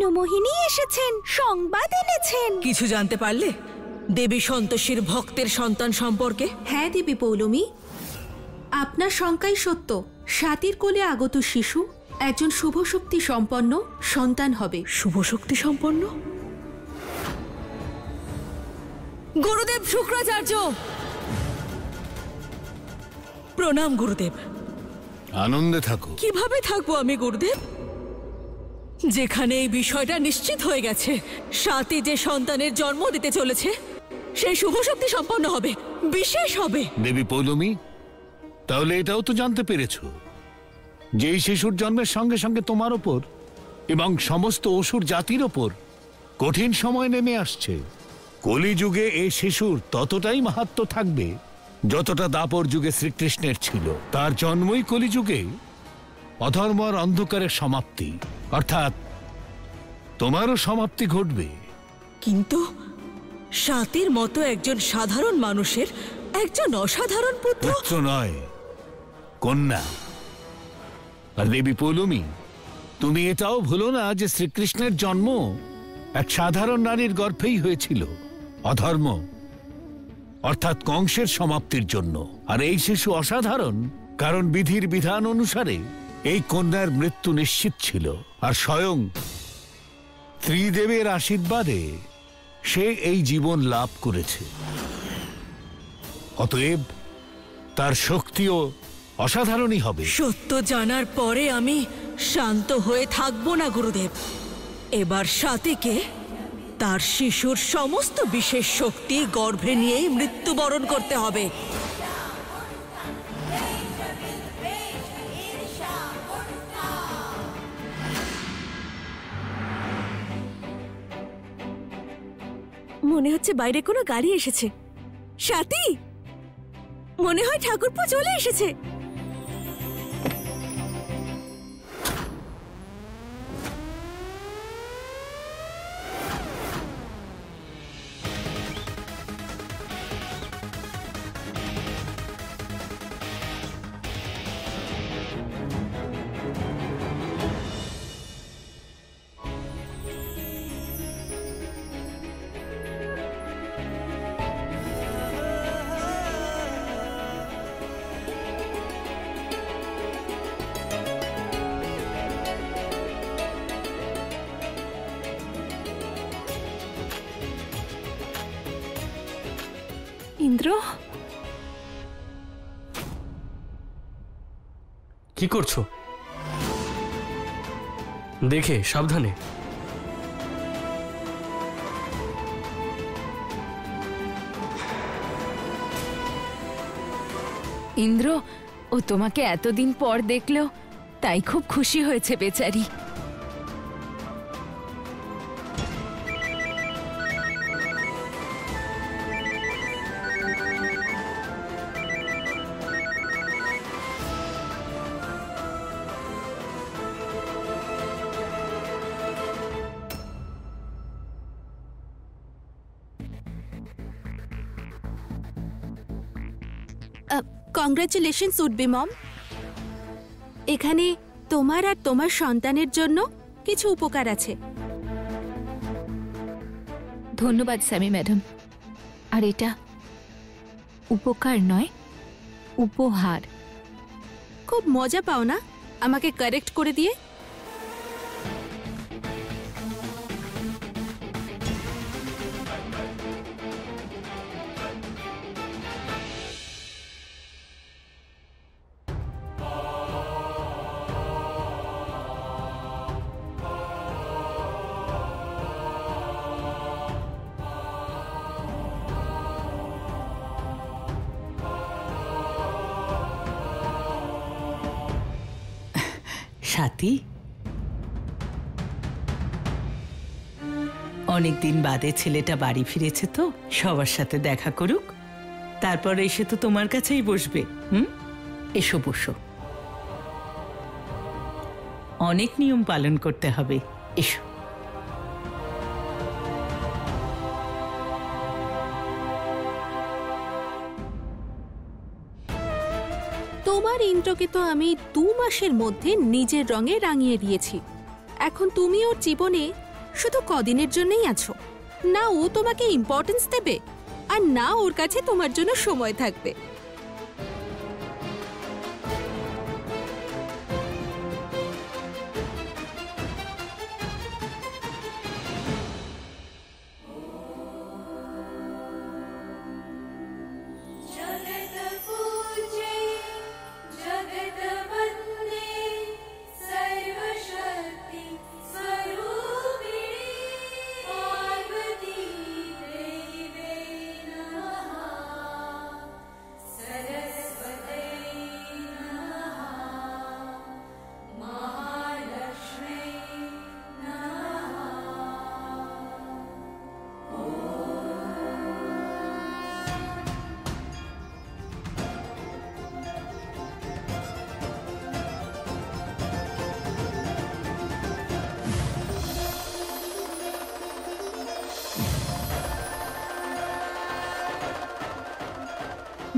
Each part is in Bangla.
মনমোহিনী এসেছেন, সংবাদ এনেছেন। কিছু জানতে পারলে দেবী সন্তোষীর ভক্তের সন্তান সম্পর্কে? হ্যাঁ দেবী পৌলমী, আপনার শঙ্কাই সত্য। স্বাতীর কোলে আগত শিশু একজন শুভ শক্তি সম্পন্ন সন্তান হবে। শুভ শক্তি সম্পন্ন? গুরুদেব শুক্রাচার্য, প্রণাম গুরুদেব। আনন্দে থাকো। কিভাবে থাকবো আমি গুরুদেব, যেখানে এই বিষয়টা নিশ্চিত হয়ে গেছে স্বাতী যে সন্তানের জন্ম দিতে চলেছে সেই শুভ শক্তি সম্পন্ন হবে, বিশেষ হবে। দেবী পৌলমী, তাহলে এটাও তো জানতে পেরেছ যে এই শিশুর জন্মের সঙ্গে সঙ্গে তোমার ওপর এবং সমস্ত অসুর জাতির ওপর কঠিন সময় নেমে আসছে। কলিযুগে এই শিশুর ততটাই মাহাত্ম্য থাকবে যতটা দাপর যুগে শ্রীকৃষ্ণের ছিল। তার জন্মই কলিযুগে অধর্ম আর অন্ধকারের সমাপ্তি, অর্থাৎ তোমারও সমাপ্তি ঘটবে। কিন্তু স্বাতীর মতো একজন সাধারণ মানুষের একজন অসাধারণ পুত্র। পুত্র নয়, কন্যা। আর দেবী পৌলমী, তুমি এটাও ভুলো না যে শ্রীকৃষ্ণের জন্ম এক সাধারণ নারীর গর্ভেই হয়েছিল, অধর্ম অর্থাৎ কংসের সমাপ্তির জন্য। আর এই শিশু অসাধারণ কারণ বিধির বিধান অনুসারে এই কন্যার মৃত্যু নিশ্চিত ছিল, আর স্বয়ং ত্রিদেবের আশীর্বাদে সে এই জীবন লাভ করেছে। অতএব তার শক্তিও অসাধারণই হবে। সত্য জানার পরে আমি শান্ত হয়ে থাকবো না গুরুদেব। এবার স্বাতীকে তার শিশুর সমস্ত বিশেষ শক্তি গর্ভে নিয়েই মৃত্যুবরণ করতে হবে। মনে হচ্ছে বাইরে কোনো গাড়ি এসেছে। স্বাতী, মনে হয় ঠাকুরপো চলে এসেছে। ইন্দ্র, কি করছো? দেখে সাবধানে। ইন্দ্র, ও তোমাকে এতদিন পর দেখলো, তাই খুব খুশি হয়েছে বেচারি। কংগ্রাচুলেশনস উডবি মম। এখানে তোমার আর তোমার সন্তানের জন্য কিছু উপকার আছে। ধন্যবাদ স্যামি ম্যাডাম। আর এটা উপকার নয়, উপহার। খুব মজা পাও না আমাকে কারেক্ট করে দিয়ে? স্বাতী, অনেকদিন বাদে ছেলেটা বাড়ি ফিরেছে, তো সবার সাথে দেখা করুক, তারপর এসে তো তোমার কাছেই বসবে। এসো, বসো। অনেক নিয়ম পালন করতে হবে, এসো। তোমার ইন্দ্রকে তো আমি 2 মাসের মধ্যে নিজের রঙে রাঙিয়ে দিয়েছি। এখন তুমি ওর জীবনে শুধু কদিনের জন্যই আছো। না ও তোমাকে ইম্পর্টেন্স দেবে, আর না ওর কাছে তোমার জন্য সময় থাকবে।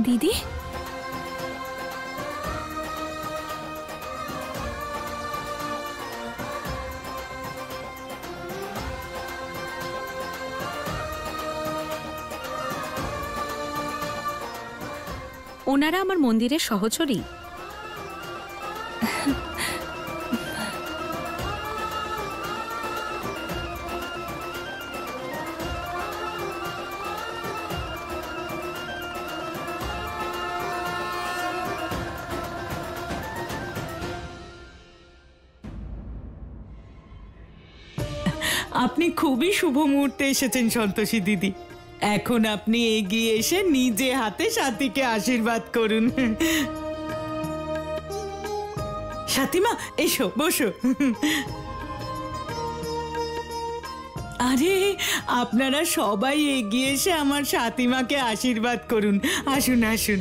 দিদি, ওনারা আমার মন্দিরের সহচরী। আপনি খুবই শুভ মুহূর্তে এসেছেন সন্তোষী দিদি। এখন আপনি এগিয়ে এসে নিজে হাতে সাথীকে আশীর্বাদ করুন। সাথীমা, এসো, বসো। আরে, আপনারা সবাই এগিয়ে এসে আমার সাথীমাকে আশীর্বাদ করুন। আসুন আসুন।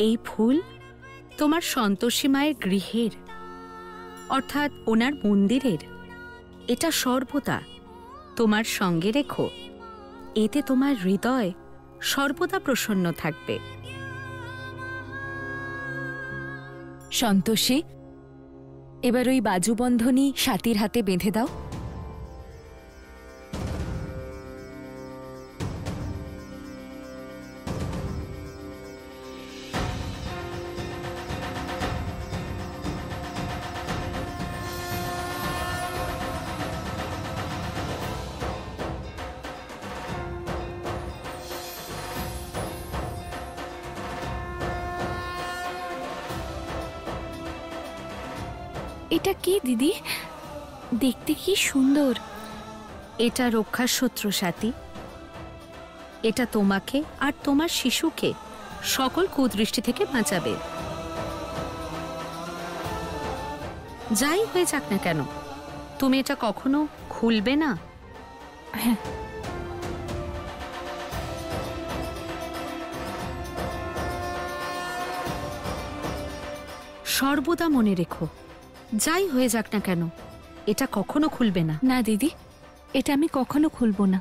এই ফুল তোমার সন্তোষী মায়ের গৃহের, অর্থাৎ ওনার মন্দিরের। এটা সর্বদা তোমার সঙ্গে রেখো, এতে তোমার হৃদয় সর্বদা প্রসন্ন থাকবে। সন্তোষী, এবার ওই বাজুবন্ধনী সাথীর হাতে বেঁধে দাও। এটা কি দিদি? দেখতে কি সুন্দর। এটা রক্ষার সূত্র সাথী। এটা তোমাকে আর তোমার শিশুকে সকল কুদৃষ্টি থেকে বাঁচাবে। যাই হয়ে যাক না কেন, তুমি এটা কখনো খুলবে না। হ্যাঁ। সর্বদা মনে রেখো, যাই হয়ে যাক না কেন, এটা কখনো খুলবে না। না দিদি, এটা আমি কখনো খুলবো না।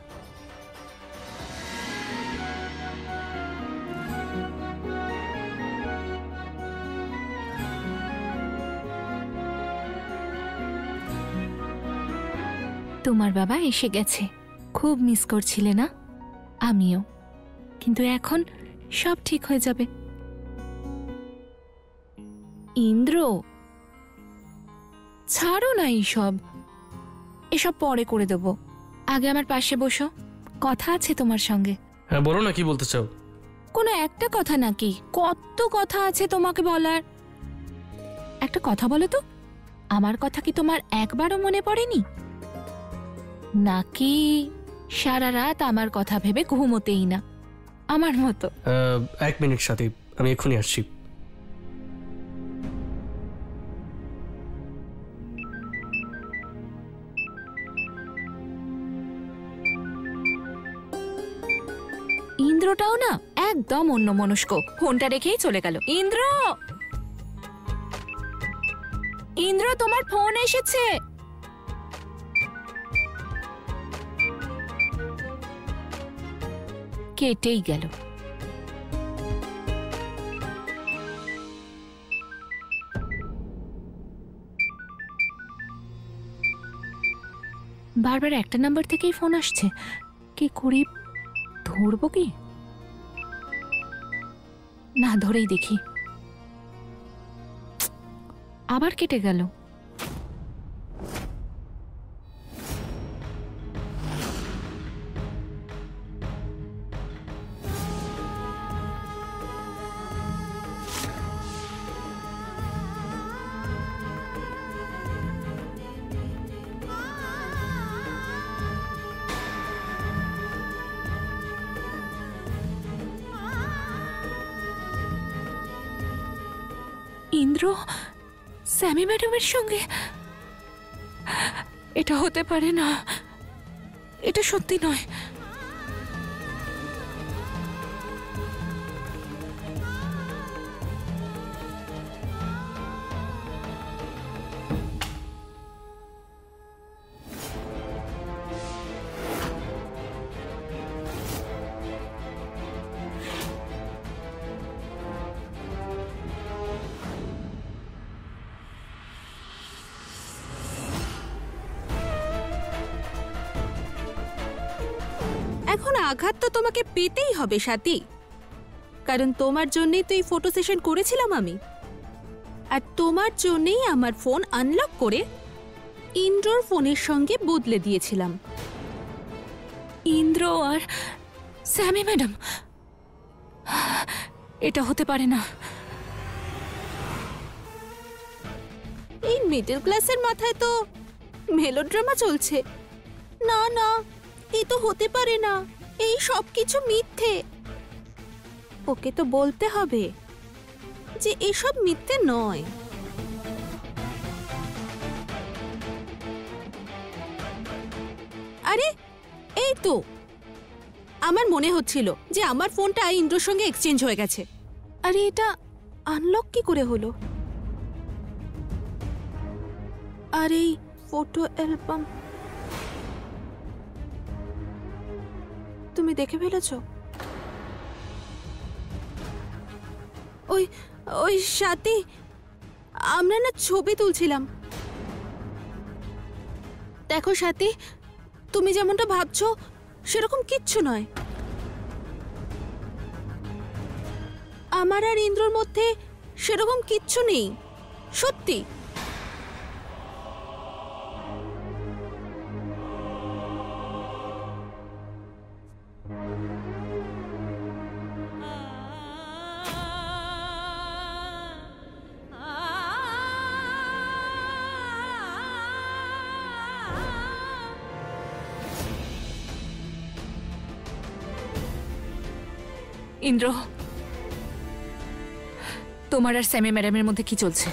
তোমার বাবা এসে গেছে, খুব মিস করছিলে না? আমিও। কিন্তু এখন সব ঠিক হয়ে যাবে। ইন্দ্র, ছাড়ো না এইসব, এসব পরে করে দেবো। আগে আমার পাশে বসো, কথা আছে তোমার সঙ্গে। হ্যাঁ, বলো না, কি বলতে চাও? কোনো একটা কথা নাকি, কত কথা আছে তোমাকে বলার। একটা কথা বলো তো, আমার কথা কি তোমার একবারও মনে পড়েনি? নাকি সারা রাত আমার কথা ভেবে ঘুমোতেই না, আমার মতো? 1 মিনিট সাথী, আমি এক্ষুনি আসছি। ইন্দ্রটাও না একদম অন্যমনস্ক, ফোনটা রেখেই চলে গেল। ইন্দ্র, ইন্দ্র, তোমার ফোন এসেছে। কেটেই গেল। বারবার একটা নাম্বার থেকেই ফোন আসছে, কি করি, ধরবো কি না, ধরেই দেখি। আবার কেটে গেল। ইন্দ্র স্যামি ম্যাডামের সঙ্গে, এটা হতে পারে না, এটা সত্যি নয়। এখন আঘাত তো তোমাকে পেতেই হবে সাথী, কারণ তোমার জন্যই তো এই ফটো সেশন করেছিলাম আমি, আর তোমার জন্যই আমার ফোন আনলক করে ইন্দ্রর ফোনের সঙ্গে বদলে দিয়েছিলাম। ইন্দ্র আর স্যামি ম্যাডাম, এটা হতে পারে না। এই মিডল ক্লাসের মাথায় তো মেলোড্রামা চলছে। না না, এই তো হতে পারে না, এই সব কিছু মিথ্যে। ওকে তো বলতে হবে যে এসব মিথ্যে নয়। আরে এই তো, আমার মনে হচ্ছিল যে আমার ফোনটা ইন্দ্রর সঙ্গে এক্সচেঞ্জ হয়ে গেছে। আরে এটা আনলক কি করে হলো? আর এই ফটো অ্যালবাম তুমি দেখে ফেলেছো? ওই ওই সাথী, আমরা না ছবি তুলছিলাম। দেখো সাথী, তুমি যেমনটা ভাবছো সেরকম কিচ্ছু নয়। আমার আর ইন্দ্রর মধ্যে সেরকম কিচ্ছু নেই, সত্যি। ইন্দ্র, তোমার আর স্যামি ম্যাডামের মধ্যে কি চলছে?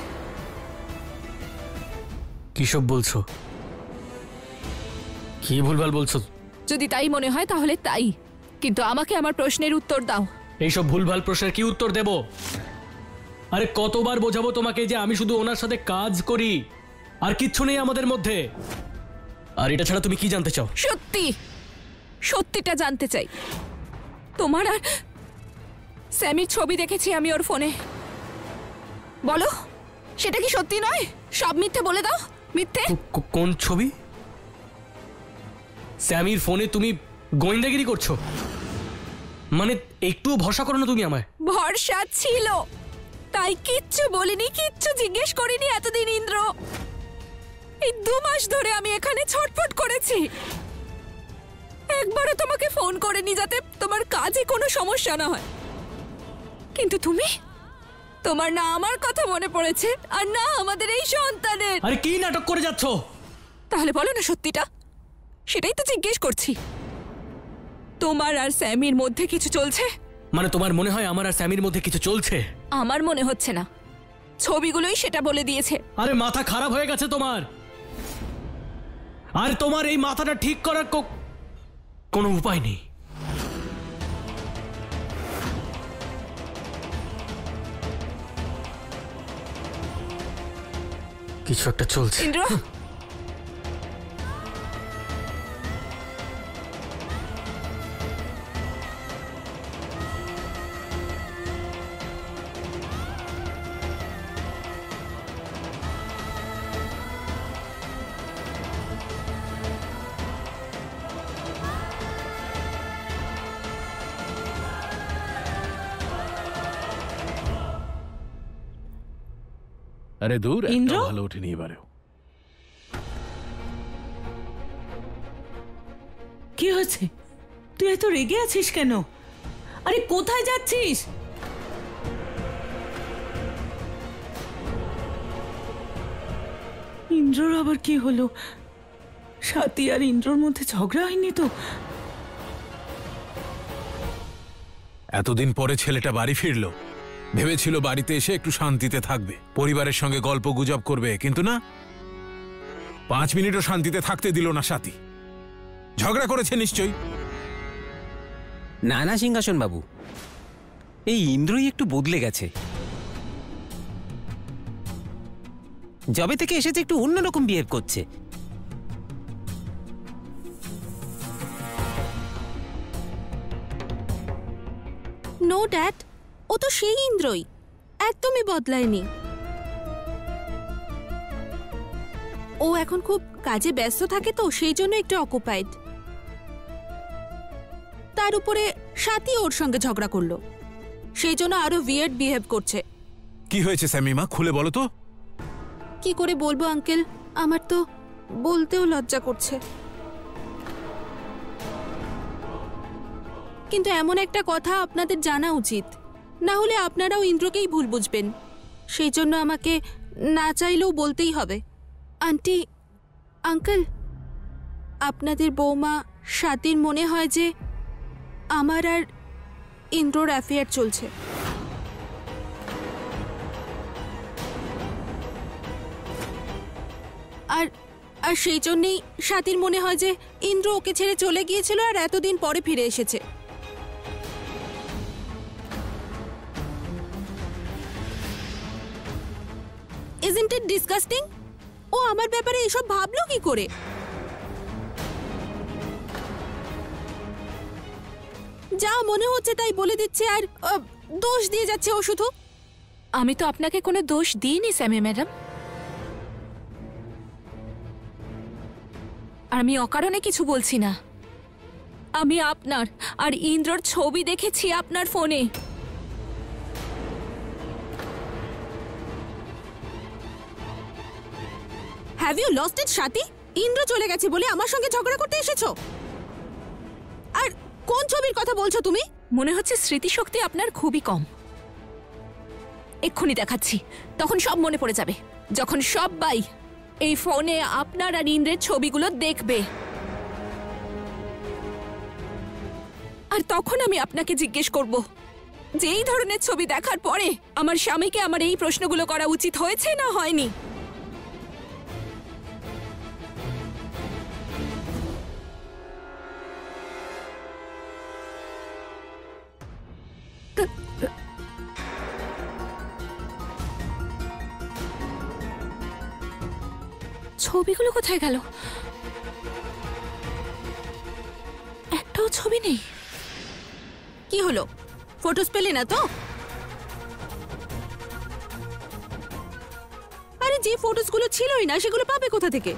কি সব বলছো? কি ভুলভাল বলছো? যদি তাই মনে হয় তাহলে তাই, কিন্তু আমাকে আমার প্রশ্নের উত্তর দাও। এইসব ভুলভাল প্রশ্নের কি উত্তর দেব? আরে কতবার বোঝাবো তোমাকে যে আমি শুধু ওনার সাথে কাজ করি, আর কিচ্ছু নেই আমাদের মধ্যে। আর এটা ছাড়া তুমি কি জানতে চাও? সত্যি, সত্যিটা জানতে চাই। তোমার আর স্যামির ছবি দেখেছি আমি ওর ফোনে। বলো, সেটা কি সত্যি নয়? সব মিথ্যে বলে দাও, মিথ্যে। কোন ছবি? স্যামির ফোনে তুমি গোয়েন্দাগিরি করছো? মানে একটুও ভরসা করো না তুমি আমায়? ভরসা ছিল, তাই কিচ্ছু বলিনি, কিচ্ছু জিজ্ঞেস করিনি এতদিন। ইন্দ্র, এই 2 মাস ধরে আমি এখানে ছটফট করেছি, একবারও তোমাকে ফোন করিনি যাতে তোমার কাজে কোনো সমস্যা না হয়। কিন্তু তুমি, তোমার না আমার কথা মনে পড়েছে আর না আমাদের এই সন্তানের। আরে কি নাটক করে যাচ্ছ? তাহলে বলো না সত্যিটা, সেটাই তো জিজ্ঞেস করছি। তোমার আর স্যামির মধ্যে কিছু চলছে? মানে তোমার মনে হয় আমার আর স্যামির মধ্যে কিছু চলছে? আমার মনে হচ্ছে না, ছবিগুলোই সেটা বলে দিয়েছে। আরে মাথা খারাপ হয়ে গেছে তোমার। আর তোমার এই মাথাটা ঠিক করার কোনো উপায় নেই। কিছু একটা চলছে। ইন্দ্র, আরে দূর, ইন্দ্র? একটা ভালো ওঠেনি এবারেও। কি হয়েছে? তুই এত রেগে আছিস কেন? আরে কোথায় যাচ্ছিস? ইন্দ্রর আবার কি হলো? স্বাতী আর ইন্দ্রর মধ্যে ঝগড়া হয়নি তো? এতদিন পরে ছেলেটা বাড়ি ফিরল, ভেবেছিল বাড়িতে এসে একটু শান্তিতে থাকবে, পরিবারের সঙ্গে গল্প গুজব করবে, কিন্তু না, 5 মিনিটও শান্তিতে থাকতে দিল না স্বাতী। ঝগড়া করেছে নিশ্চয়ই। না না সিংহাসন বাবু, এই ইন্দ্রই একটু বদলে গেছে। যবে থেকে এসেছে একটু অন্যরকম বিহেভ করছে। নো ড্যাড, ও তো সেই ইন্দ্রই, একদমই বদলায়নি। ও এখন খুব কাজে ব্যস্ত থাকে তো সেই জন্য একটু অকুপাইড। তার উপরে স্বাতী ওর সঙ্গে ঝগড়া করলো, সেই জন্য আরো উইয়ার্ড বিহেভ করছে। কি হয়েছে স্যামিমা, খুলে বলো তো। কি করে বলবো আঙ্কেল, আমার তো বলতেও লজ্জা করছে। কিন্তু এমন একটা কথা আপনাদের জানা উচিত, না হলে আপনারাও ইন্দ্রকেই ভুল বুঝবেন। সেই জন্য আমাকে না চাইলেও বলতেই হবে। আন্টি, আঙ্কেল, আপনাদের বৌমা স্বাতীর মনে হয় যে আমার আর ইন্দ্রর অ্যাফেয়ার চলছে। আর আর সেই জন্যেই স্বাতীর মনে হয় যে ইন্দ্র ওকে ছেড়ে চলে গিয়েছিল আর এতদিন পরে ফিরে এসেছে। Isn't it disgusting? ও আমার ব্যাপারে এসব ভাবলো কি করে? যা মনে হচ্ছে তাই বলে দিচ্ছে আর দোষ দিয়ে যাচ্ছে ও শুধু। আমি তো আপনাকে কোনো দোষ দিইনি স্যামি ম্যাডাম। আমি অকারণে কিছু বলছি না। আমি আপনার আর ইন্দ্রর ছবি দেখেছি আপনার ফোনে। Have you lost it Swati? Indra চলে গেছে বলে আমার সঙ্গে ঝগড়া করতে এসেছো? আর কোন ছবির কথা বলছো তুমি? মনে হচ্ছে স্মৃতিশক্তি আপনার খুবই কম। এক্ষুনি দেখাচ্ছি, তখন সব মনে পড়ে যাবে, যখন সবাই এই ফোনে আপনার আর ইন্দ্রের ছবিগুলো দেখবে। আর তখন আমি আপনাকে জিজ্ঞেস করব যে এই ধরনের ছবি দেখার পরে আমার স্বামীকে আমার এই প্রশ্নগুলো করা উচিত হয়েছে না হয়নি। ছবিগুলো কোথায় গেল? একটাও ছবি নেই। কি হলো, ফটোস পেলে না তো? আরে যে ফটোসগুলো ছিলই না সেগুলো পাবে কোথা থেকে?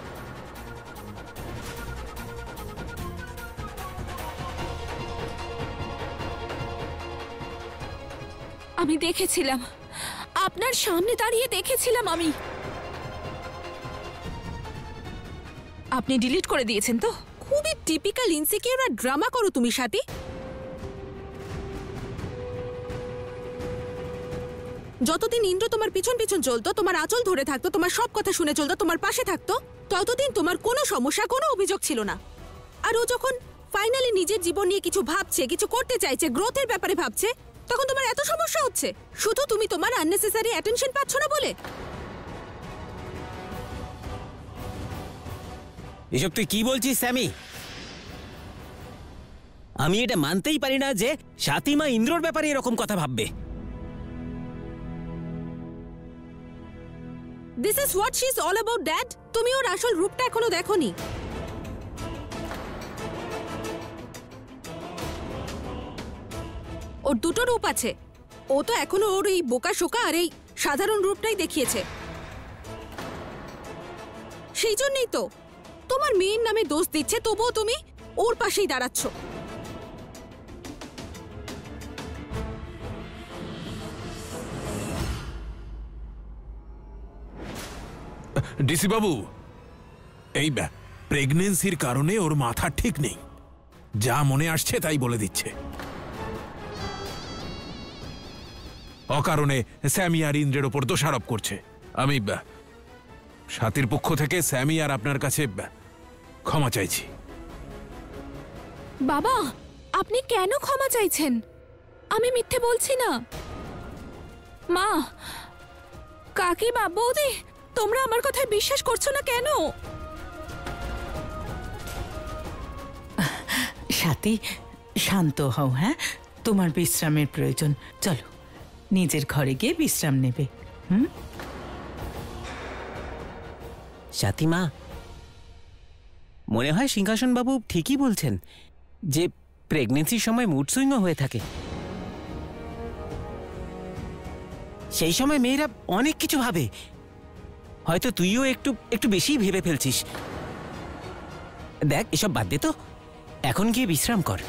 আমি দেখেছিলাম, আপনার সামনে দাঁড়িয়ে দেখেছিলাম আমি। আপনি ডিলিট করে দিয়েছেন তো? খুবই টিপিক্যাল ইনসিকিউর আর ড্রামা করো তুমি স্বাতী। যতদিন ইন্দ্র তোমার পিছন পিছন চলতো, তোমার আঁচল ধরে থাকতো, তোমার সব কথা শুনে চলতো, তোমার পাশে থাকতো, ততদিন তোমার কোনো সমস্যা, কোনো অভিযোগ ছিল না। আর ও যখন ফাইনালি নিজের জীবন নিয়ে কিছু ভাবছে, কিছু করতে চাইছে, গ্রোথের ব্যাপারে ভাবছে, তখন তোমার এত সমস্যা হচ্ছে শুধু তুমি তোমার আননেসেসারি অ্যাটেনশন পাচ্ছ না বলে। এসব তুই কি বলছিস স্যামি? আমি এটা মানতেই পারি না যে স্বাতীমা ইন্দ্রর ব্যাপারে এরকম কথা ভাববে। This is what she is all about dad. তুমি ওর আসল রূপটা এখনো দেখোনি। ওর দুটো রূপ আছে। ও তো এখনো ওর এই বোকা শোকা আর এই সাধারণ রূপটাই দেখিয়েছে। সেই জন্যই তো তোমার মেয়ের নামে দোষ দিচ্ছে, তবুও তুমি ওর পাশেই দাঁড়াচ্ছ। ডিসি বাবু, এই প্রেগনেন্সির কারণে ওর মাথা ঠিক নেই, যা মনে আসছে তাই বলে দিচ্ছে। অকারণে স্যামি আর ইন্দ্রের ওপর দোষারোপ করছে। আমি সাথীর পক্ষ থেকে স্যামি আর আপনার কাছে ক্ষমা চাইছি। বাবা, আপনি কেন ক্ষমা চাইছেন? আমি মিথ্যে বলছি না। মা, কাকিমা, বৌদি, তোমরা আমার কথায় বিশ্বাস করছো না কেন? সাথী, শান্ত হও। হ্যাঁ, তোমার বিশ্রামের প্রয়োজন। চলো নিজের ঘরে গিয়ে বিশ্রাম নেবে। সাথীমা, মনে হয় সিংহাসন বাবু ঠিকই বলছেন যে প্রেগনেন্সির সময় মুড সুইংও হয়ে থাকে। সেই সময় মেয়েরা অনেক কিছু ভাবে। হয়তো তুইও একটু বেশি ভেবে ফেলছিস। দেখ, এসব বাদ দে তো, এখন গিয়ে বিশ্রাম কর।